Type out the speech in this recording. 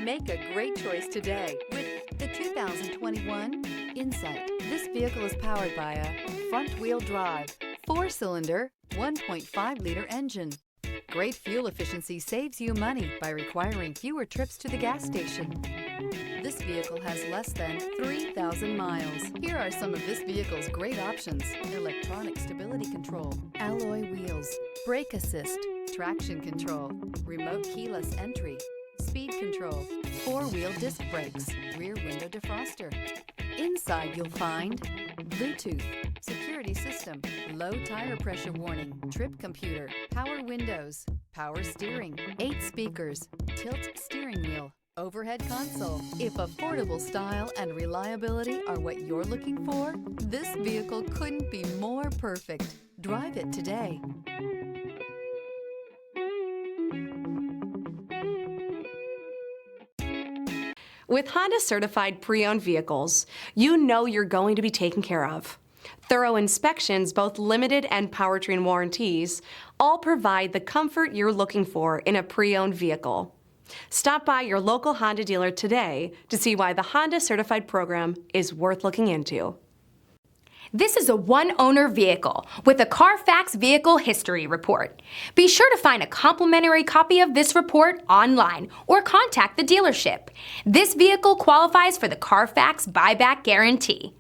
Make a great choice today with the 2021 Insight. This vehicle is powered by a front-wheel drive, 4-cylinder, 1.5-liter engine. Great fuel efficiency saves you money by requiring fewer trips to the gas station. This vehicle has less than 3,000 miles. Here are some of this vehicle's great options: electronic stability control, alloy wheels, brake assist, traction control, remote keyless entry, speed control, 4-wheel disc brakes, rear window defroster. Inside you'll find Bluetooth, security system, low tire pressure warning, trip computer, power windows, power steering, 8 speakers, tilt steering wheel, overhead console. If affordable style and reliability are what you're looking for, this vehicle couldn't be more perfect. Drive it today. With Honda certified pre-owned vehicles, you know you're going to be taken care of. Thorough inspections, both limited and powertrain warranties, all provide the comfort you're looking for in a pre-owned vehicle. Stop by your local Honda dealer today to see why the Honda certified program is worth looking into. This is a one-owner vehicle with a CARFAX Vehicle History Report. Be sure to find a complimentary copy of this report online or contact the dealership. This vehicle qualifies for the CARFAX Buyback Guarantee.